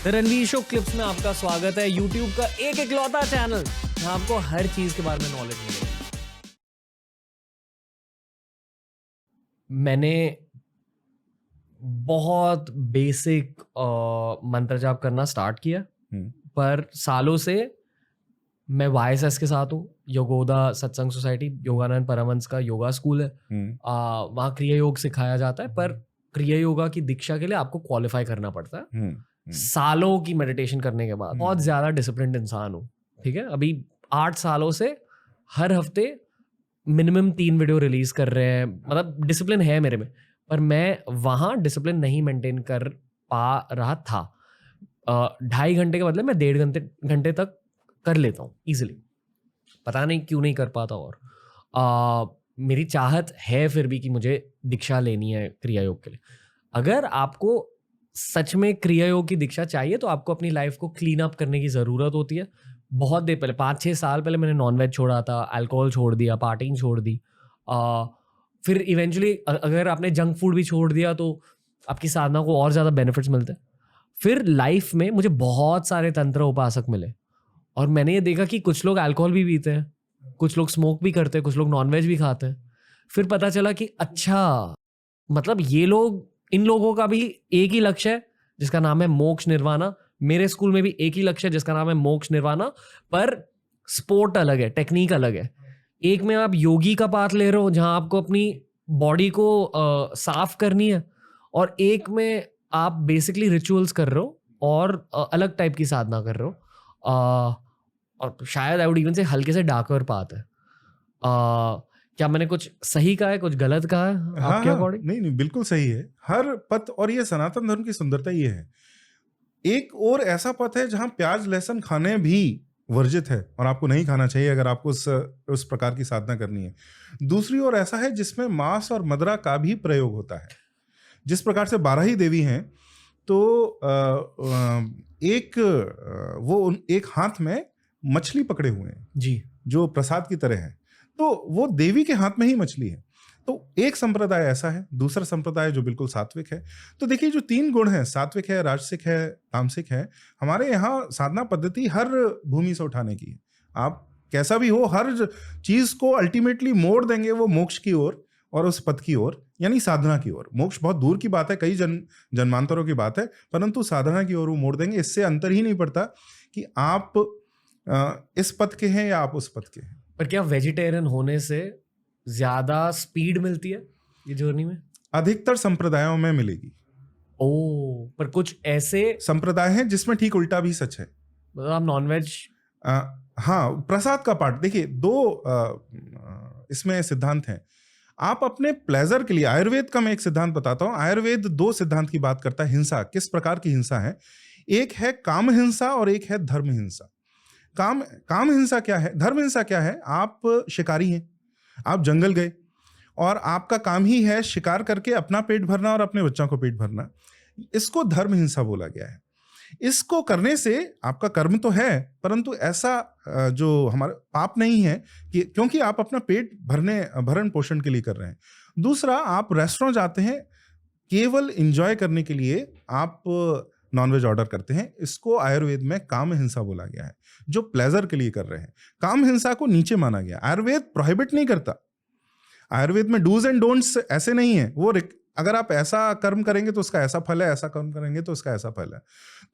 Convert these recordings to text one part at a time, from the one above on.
The Ranveer show clips में आपका स्वागत है। YouTube का एक इकलौता चैनल जहां आपको हर चीज के बारे में नॉलेज मिलेगी। मैंने बहुत बेसिक मंत्र जाप करना स्टार्ट किया, पर सालों से मैं YSS के साथ हूँ। योगोदा सत्संग सोसाइटी, योगानंद परमहंस का योगा स्कूल है। वहाँ क्रिया योग सिखाया जाता है, पर क्रिया योगा की दीक्षा के लिए आपको क्वालिफाई करना पड़ता है। सालों की मेडिटेशन करने के बाद बहुत ज्यादा डिसिप्लिन्ड इंसान हूँ। ठीक है, अभी 8 सालों से हर हफ्ते मिनिमम 3 वीडियो रिलीज कर रहे हैं। मतलब डिसिप्लिन है मेरे में, पर मैं वहाँ डिसिप्लिन नहीं मेंटेन कर पा रहा था। 2.5 घंटे के बदले मैं 1.5 घंटे तक कर लेता हूँ इजिली। पता नहीं क्यों नहीं कर पाता। और मेरी चाहत है फिर भी कि मुझे दीक्षा लेनी है क्रिया योग के लिए। अगर आपको सच में क्रिया योग की दीक्षा चाहिए तो आपको अपनी लाइफ को क्लीन अप करने की ज़रूरत होती है। बहुत देर पहले, 5-6 साल पहले मैंने नॉनवेज छोड़ा था, अल्कोहल छोड़ दिया, पार्टिंग छोड़ दी। फिर इवेंचुअली अगर आपने जंक फूड भी छोड़ दिया तो आपकी साधना को और ज़्यादा बेनिफिट्स मिलते हैं। फिर लाइफ में मुझे बहुत सारे तंत्र उपासक मिले और मैंने ये देखा कि कुछ लोग अल्कोहल भी पीते हैं, कुछ लोग स्मोक भी करते हैं, कुछ लोग नॉनवेज भी खाते हैं। फिर पता चला कि अच्छा, मतलब ये लोग, इन लोगों का भी एक ही लक्ष्य है जिसका नाम है मोक्ष निर्वाणा। मेरे स्कूल में भी एक ही लक्ष्य है जिसका नाम है मोक्ष निर्वाणा, पर स्पोर्ट अलग है, टेक्निक अलग है। एक में आप योगी का पाथ ले रहे हो जहां आपको अपनी बॉडी को साफ करनी है, और एक में आप बेसिकली रिचुअल्स कर रहे हो और अलग टाइप की साधना कर रहे हो। और शायद आई वुड इवन से हल्के से डार्कर पाथ है। क्या मैंने कुछ सही कहा है, कुछ गलत कहा है आपके अकॉर्डिंग? नहीं नहीं, बिल्कुल सही है हर पथ। और ये सनातन धर्म की सुंदरता ये है, एक और ऐसा पथ है जहां प्याज लहसुन खाने भी वर्जित है और आपको नहीं खाना चाहिए अगर आपको उस प्रकार की साधना करनी है। दूसरी ओर ऐसा है जिसमें मांस और मदिरा का भी प्रयोग होता है। जिस प्रकार से 12 ही देवी हैं, तो एक हाथ में मछली पकड़े हुए हैं जी, जो प्रसाद की तरह है, तो वो देवी के हाथ में ही मछली है। तो एक संप्रदाय ऐसा है, दूसरा संप्रदाय जो बिल्कुल सात्विक है। तो देखिए, जो 3 गुण हैं, सात्विक है, राजसिक है, तामसिक है, हमारे यहाँ साधना पद्धति हर भूमि से उठाने की है। आप कैसा भी हो, हर चीज को अल्टीमेटली मोड़ देंगे वो मोक्ष की ओर और उस पथ की ओर, यानी साधना की ओर। मोक्ष बहुत दूर की बात है, कई जन्मांतरों की बात है, परंतु साधना की ओर वो मोड़ देंगे। इससे अंतर ही नहीं पड़ता कि आप इस पथ के हैं या आप उस पथ के हैं। पर क्या वेजिटेरियन होने से ज्यादा स्पीड मिलती है ये जर्नी में? अधिकतर संप्रदायों में मिलेगी। पर कुछ ऐसे संप्रदाय हैं जिसमें ठीक उल्टा भी सच है। मतलब आप नॉनवेज? हाँ, प्रसाद का पाठ देखिए, 2 इसमें सिद्धांत हैं। आप अपने प्लेजर के लिए, आयुर्वेद का मैं एक सिद्धांत बताता हूँ। आयुर्वेद 2 सिद्धांत की बात करता है। हिंसा, किस प्रकार की हिंसा है? एक है काम हिंसा और एक है धर्म हिंसा। काम हिंसा क्या है, धर्म हिंसा क्या है? आप शिकारी हैं, आप जंगल गए और आपका काम ही है शिकार करके अपना पेट भरना और अपने बच्चों को पेट भरना। इसको धर्म हिंसा बोला गया है। इसको करने से आपका कर्म तो है, परंतु ऐसा जो हमारा पाप नहीं है कि क्योंकि आप अपना पेट भरण पोषण के लिए कर रहे हैं। दूसरा, आप रेस्टोरेंट जाते हैं केवल एंजॉय करने के लिए, आप नॉनवेज ऑर्डर करते हैं। इसको आयुर्वेद में काम हिंसा बोला गया है, जो प्लेजर के लिए कर रहे हैं। काम हिंसा को नीचे माना गया। आयुर्वेद प्रोहिबिट नहीं करता। आयुर्वेद में डूज एंड डोंट्स ऐसे नहीं है। वो अगर आप ऐसा कर्म करेंगे तो उसका ऐसा फल है, ऐसा कर्म करेंगे तो उसका ऐसा फल है।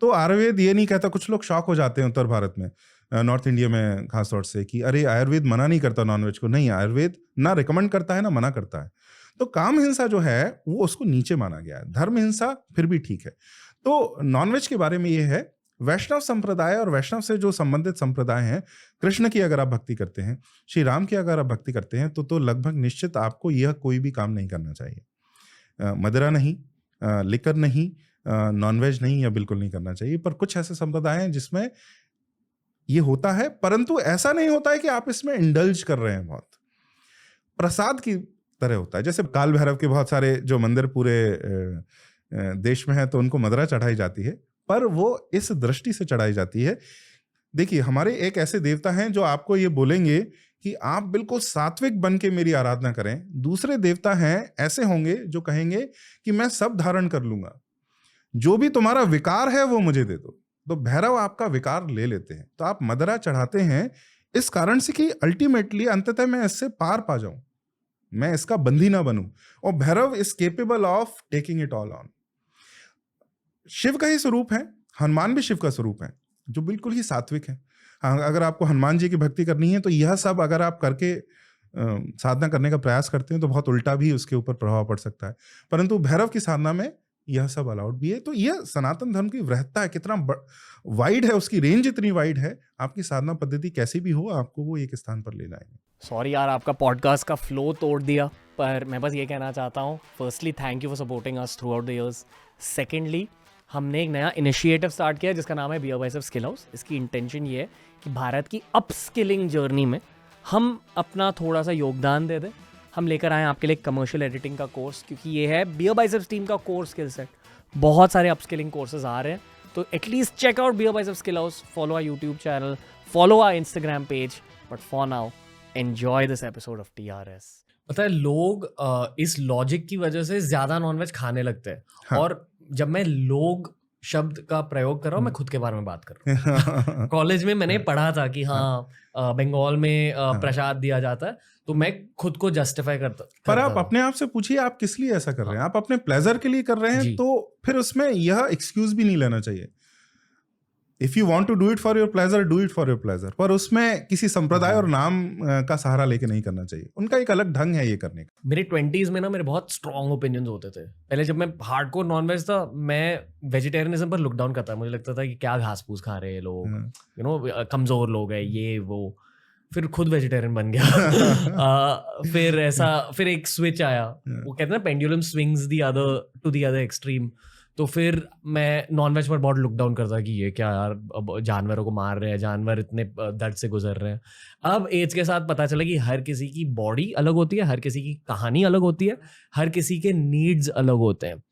तो आयुर्वेद ये नहीं कहता। कुछ लोग शॉक हो जाते हैं उत्तर भारत में, नॉर्थ इंडिया में खासतौर से, कि अरे आयुर्वेद मना नहीं करता नॉनवेज को। नहीं, आयुर्वेद ना रिकमेंड करता है ना मना करता है। तो काम हिंसा जो है वो उसको नीचे माना गया है। धर्म हिंसा फिर भी ठीक है। तो नॉनवेज के बारे में ये है, वैष्णव संप्रदाय और वैष्णव से जो संबंधित संप्रदाय हैं, कृष्ण की अगर आप भक्ति करते हैं, श्री राम की अगर आप भक्ति करते हैं, तो लगभग निश्चित आपको यह कोई भी काम नहीं करना चाहिए। मदिरा नहीं, लिकर नहीं, नॉनवेज नहीं, या बिल्कुल नहीं करना चाहिए। पर कुछ ऐसे संप्रदाय हैं जिसमें ये होता है, परंतु ऐसा नहीं होता है कि आप इसमें इंडल्ज कर रहे हैं। बहुत प्रसाद की तरह होता है। जैसे काल भैरव के बहुत सारे जो मंदिर पूरे देश में है, तो उनको मदिरा चढ़ाई जाती है, पर वो इस दृष्टि से चढ़ाई जाती है। देखिए, हमारे एक ऐसे देवता हैं जो आपको ये बोलेंगे कि आप बिल्कुल सात्विक बन के मेरी आराधना करें। दूसरे देवता हैं ऐसे होंगे जो कहेंगे कि मैं सब धारण कर लूंगा। जो भी तुम्हारा विकार है वो मुझे दे दो। तो भैरव आपका विकार ले लेते हैं। तो आप मदरा चढ़ाते हैं इस कारण से कि अल्टीमेटली अंततः मैं इससे पार पा जाऊं, मैं इसका बंदी ना बनूं। और Bhairav is capable of taking it all on. Shiv का ही स्वरूप है, हनुमान भी शिव का स्वरूप है, जो बिल्कुल ही सात्विक है। हाँ, अगर आपको हनुमान जी की भक्ति करनी है तो यह सब अगर आप करके साधना करने का प्रयास करते हैं तो बहुत उल्टा भी उसके ऊपर प्रभाव पड़ सकता है। परंतु भैरव की साधना में यह सब अलाउड भी है। तो यह सनातन धर्म की वृहत्ता है, कितना वाइड है, उसकी रेंज इतनी वाइड है। आपकी साधना पद्धति कैसी भी हो, आपको वो एक स्थान पर ले जाएंगे। सॉरी यार, आपका पॉडकास्ट का फ्लो तोड़ दिया, पर मैं बस ये कहना चाहता हूँ, firstly thank you for supporting us through out the years. Secondly, हमने एक नया इनिशिएटिव स्टार्ट किया जिसका नाम है बियर बाइसेप्स स्किल हाउस। इसकी इंटेंशन ये है कि भारत की अपस्किलिंग जर्नी में हम अपना थोड़ा सा योगदान दे दें। हम लेकर आए आपके लिए कमर्शियल एडिटिंग का कोर्स, क्योंकि ये है बियर बाइसेप्स टीम का कोर स्किल सेट। बहुत सारे अपस्किलिंग कोर्सेज आ रहे हैं, तो at least check out Beer Biceps skill house, follow our YouTube channel, follow our Instagram page. But for now enjoy this episode of TRS। पता है, लोग इस लॉजिक की वजह से ज्यादा नॉनवेज खाने लगते हैं। हाँ। और जब मैं लोग शब्द का प्रयोग कर रहा हूँ, मैं खुद के बारे में बात कर रहा हूँ। कॉलेज में मैंने पढ़ा था कि बंगाल में प्रसाद दिया जाता है, तो मैं खुद को जस्टिफाई करता। पर आप अपने आप से पूछिए, आप किस लिए ऐसा कर रहे हैं? आप अपने प्लेजर के लिए कर रहे हैं, तो फिर उसमें यह एक्सक्यूज भी नहीं लेना चाहिए। If you want to do it for your pleasure, do it for your pleasure. पर उसमें किसी संप्रदाय और नाम का सहारा लेके नहीं करना चाहिए। उनका एक अलग ढंग है ये करने का। मेरे 20s में ना मेरे बहुत स्ट्रॉन्ग ओपिनियंस होते थे। पहले जब मैं हार्डकोर नॉनवेज था, मैं वेजिटेरियनिज्म पर लुक डाउन करता। मुझे लगता था कि क्या घास फूस खा रहे हैं लोग, यू नो, कमजोर लोग हैं ये वो। फिर खुद वेजिटेरियन बन गया। फिर एक स्विच आया, वो कहते हैं ना, pendulum swings to the other extreme. तो फिर मैं नॉनवेज पर बहुत लुक डाउन करता कि ये क्या यार, अब जानवरों को मार रहे हैं, जानवर इतने दर्द से गुजर रहे हैं। अब एज के साथ पता चला कि हर किसी की बॉडी अलग होती है, हर किसी की कहानी अलग होती है, हर किसी के नीड्स अलग होते हैं,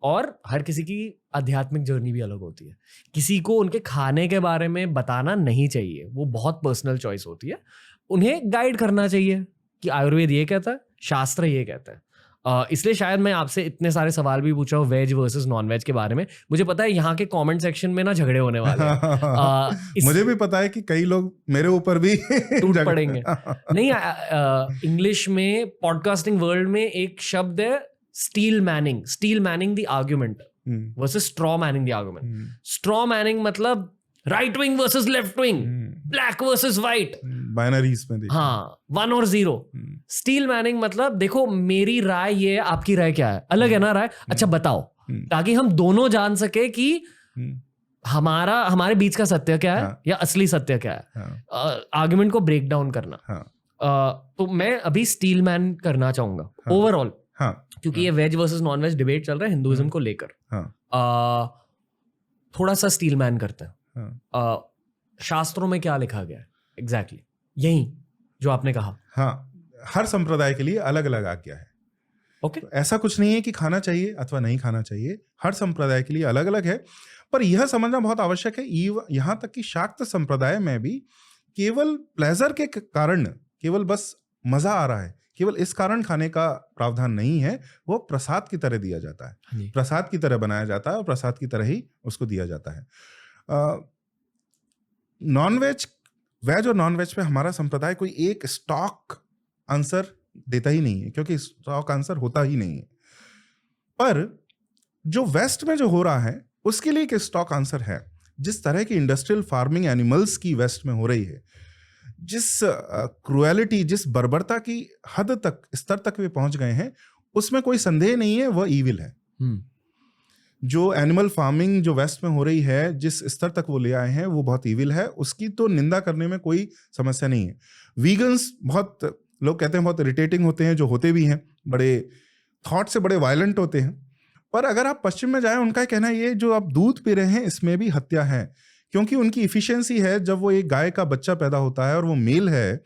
और हर किसी की आध्यात्मिक जर्नी भी अलग होती है। किसी को उनके खाने के बारे में बताना नहीं चाहिए, वो बहुत पर्सनल चॉइस होती है। उन्हें गाइड करना चाहिए कि आयुर्वेद ये कहता है, शास्त्र ये कहता है। इसलिए शायद मैं आपसे इतने सारे सवाल भी पूछा हूँ वेज वर्सेस नॉन वेज के बारे में। मुझे पता है यहाँ के कमेंट सेक्शन में ना झगड़े होने वाले हैं। मुझे भी पता है कि कई लोग मेरे ऊपर भी टूट पड़ेंगे। नहीं, इंग्लिश में पॉडकास्टिंग वर्ल्ड में एक शब्द है steel manning the argument versus straw manning the argument. Straw manning मतलब right wing versus left wing, black versus white, binaries में देखो। हाँ, 1 और 0। स्टील मैनिंग मतलब देखो मेरी राय ये है, आपकी राय क्या है, अलग है ना राय, अच्छा बताओ, ताकि हम दोनों जान सके कि हमारे बीच का सत्य क्या है या असली सत्य क्या है। आर्गुमेंट को ब्रेक डाउन करना। तो मैं अभी स्टील मैन करना चाहूंगा ओवरऑल, क्योंकि ये veg versus non veg debate चल रहा है हिंदुइज्म को लेकर। थोड़ा सा स्टील मैन करते हैं। शास्त्रों में क्या लिखा गया है एग्जैक्टली यही जो आपने कहा। हाँ, हर संप्रदाय के लिए अलग अलग आज्ञा है। ओके, तो ऐसा कुछ नहीं है कि खाना चाहिए अथवा नहीं खाना चाहिए, हर संप्रदाय के लिए अलग अलग है। पर यह समझना बहुत आवश्यक है, यहाँ तक कि शाक्त संप्रदाय में भी केवल प्लेजर के कारण, केवल बस मजा आ रहा है, केवल इस कारण खाने का प्रावधान नहीं है। वो प्रसाद की तरह दिया जाता है, प्रसाद की तरह बनाया जाता है और प्रसाद की तरह ही उसको दिया जाता है। नॉनवेज, वेज और नॉन वेज पे हमारा संप्रदाय कोई एक स्टॉक आंसर देता ही नहीं है, क्योंकि स्टॉक आंसर होता ही नहीं है। पर जो वेस्ट में जो हो रहा है उसके लिए एक स्टॉक आंसर है। जिस तरह की इंडस्ट्रियल फार्मिंग एनिमल्स की वेस्ट में हो रही है, जिस क्रुएलिटी, जिस बर्बरता की हद तक, स्तर तक वे पहुंच गए हैं, उसमें कोई संदेह नहीं है, वह ईविल है। जो एनिमल फार्मिंग जो वेस्ट में हो रही है, जिस स्तर तक वो ले आए हैं, वो बहुत ईविल है। उसकी तो निंदा करने में कोई समस्या नहीं है। वीगन्स, बहुत लोग कहते हैं बहुत इरिटेटिंग होते हैं, जो होते भी हैं, बड़े थॉट से बड़े वायलेंट होते हैं। पर अगर आप पश्चिम में जाएं, उनका कहना ये जो आप दूध पी रहे हैं इसमें भी हत्या है, क्योंकि उनकी इफिशियंसी है जब वो एक गाय का बच्चा पैदा होता है और वो मेल है,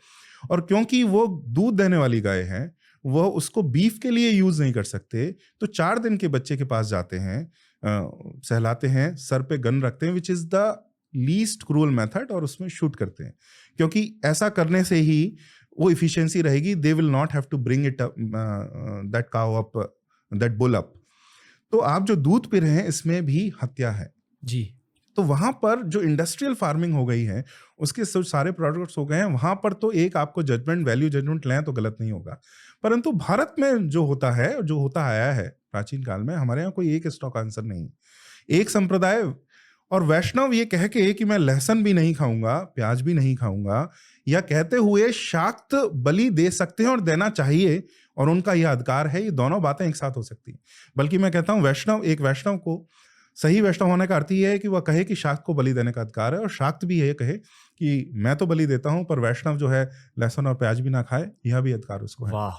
और क्योंकि वो दूध देने वाली गाय है, वह उसको बीफ के लिए यूज नहीं कर सकते, तो 4 दिन के बच्चे के पास जाते हैं, सहलाते हैं, सर पे गन रखते हैं, which is the least cruel method, और उसमें शूट करते हैं, क्योंकि ऐसा करने से ही वो इफिशियंसी रहेगी। They will not have to bring it that cow up, that bull up. तो आप जो दूध पी रहे हैं इसमें भी हत्या है जी। तो वहां पर जो इंडस्ट्रियल फार्मिंग हो गई है, उसके सारे प्रोडक्ट्स हो गए हैं, वहां पर तो एक आपको वैल्यू जजमेंट लें तो गलत नहीं होगा। परंतु भारत में जो होता है, जो होता आया है प्राचीन काल में, हमारे यहाँ कोई एक स्टॉक आंसर नहीं। एक संप्रदाय और वैष्णव ये कह के कि मैं लहसुन भी नहीं खाऊंगा, प्याज भी नहीं खाऊंगा, या कहते हुए शाक्त बलि दे सकते हैं और देना चाहिए और उनका यह अधिकार है, ये दोनों बातें एक साथ हो सकती हैं। बल्कि मैं कहता हूं एक वैष्णव को सही वैष्णव होने का अर्थ ये है कि वह कहे कि शाक्त को बलि देने का अधिकार है, और शाक्त भी ये कहे कि मैं तो बलि देता हूं पर वैष्णव जो है लहसुन और प्याज भी ना खाए, यह भी अधिकार उसको है। वाह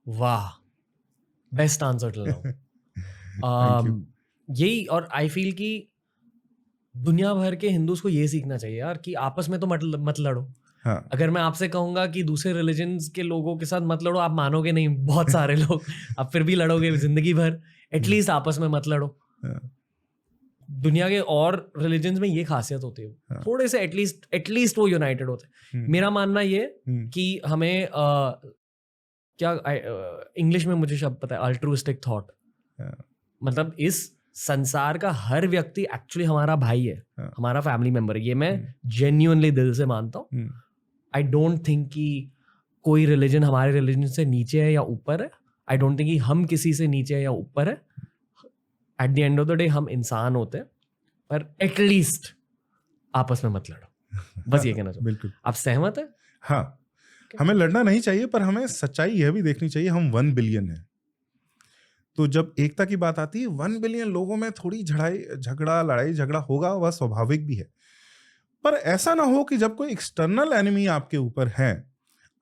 वाह, बेस्ट आंसर टिल नाउ। यही, और आई फील कि दुनिया भर के हिंदूज को ये सीखना चाहिए यार कि आपस में तो मत लड़ो। हाँ। अगर मैं आपसे कहूंगा कि दूसरे रिलीजन्स के लोगों के साथ मत लड़ो, आप मानोगे नहीं, बहुत सारे लोग आप फिर भी लड़ोगे जिंदगी भर। एटलीस्ट आपस में मत लड़ो। दुनिया के और रिलीजन्स में ये खासियत होती है, थोड़े से एटलीस्ट वो यूनाइटेड होते हैं। मेरा मानना ये कि हमें क्या इंग्लिश में मुझे शब्द पता है, अल्ट्रुइस्टिक थॉट। मतलब इस संसार का हर व्यक्ति एक्चुअली हमारा भाई है, हमारा फैमिली मेंबर है। ये मैं जेन्युइनली दिल से मानता हूँ। आई डोंट थिंक कि कोई रिलीजन हमारे रिलीजन से नीचे है या ऊपर है। आई डोंट थिंक कि हम किसी से नीचे है या ऊपर है। At the end of the day हम इंसान होते हैं, पर एटलीस्ट आपस में मत लड़ो। बस ये कहना चाहूँ। बिल्कुल। आप सहमत है? हाँ, हमें लड़ना नहीं चाहिए, पर हमें सच्चाई यह भी देखनी चाहिए, हम 1 बिलियन है। तो जब एकता की बात आती है, 1 बिलियन लोगों में थोड़ी लड़ाई झगड़ा होगा, वह स्वाभाविक भी है। पर ऐसा ना हो कि जब कोई एक्सटर्नल एनिमी आपके ऊपर है,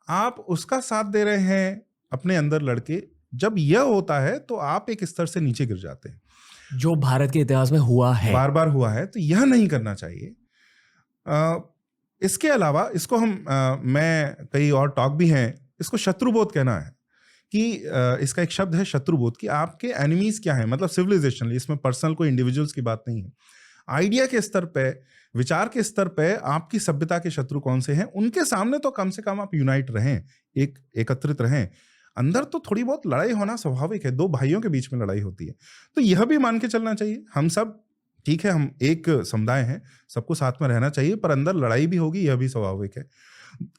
आप उसका साथ दे रहे हैं अपने अंदर लड़के। जब यह होता है तो आप एक स्तर से नीचे गिर जाते हैं, जो भारत के इतिहास में हुआ है, बार बार हुआ है। तो यह नहीं करना चाहिए। इसके अलावा इसको मैं कई और टॉक भी हैं, इसको शत्रुबोध कहना है कि इसका एक शब्द है शत्रुबोध, कि आपके एनिमीज क्या हैं, मतलब सिविलाइजेशन। इसमें पर्सनल कोई इंडिविजुअल्स की बात नहीं है। आइडिया के स्तर पे, विचार के स्तर पे आपकी सभ्यता के शत्रु कौन से हैं, उनके सामने तो कम से कम आप यूनाइट रहें, एकत्रित रहें। अंदर तो थोड़ी बहुत लड़ाई होना स्वाभाविक है, 2 भाइयों के बीच में लड़ाई होती है, तो यह भी मान के चलना चाहिए। हम सब ठीक है, हम एक समुदाय हैं, सबको साथ में रहना चाहिए, पर अंदर लड़ाई भी होगी, यह भी स्वाभाविक है।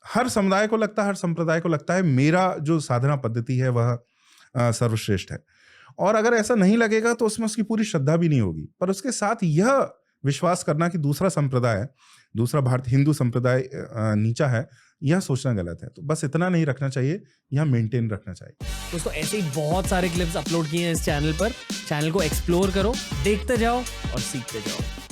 हर समुदाय को लगता है, हर संप्रदाय को लगता है मेरा जो साधना पद्धति है वह सर्वश्रेष्ठ है, और अगर ऐसा नहीं लगेगा तो उसमें उसकी पूरी श्रद्धा भी नहीं होगी। पर उसके साथ यह विश्वास करना कि दूसरा भारत हिंदू संप्रदाय नीचा है, यह सोचना गलत है। तो बस इतना नहीं रखना चाहिए, यह मेंटेन रखना चाहिए। दोस्तों, ऐसे ही बहुत सारे क्लिप्स अपलोड किए हैं इस चैनल पर। चैनल को एक्सप्लोर करो, देखते जाओ और सीखते जाओ।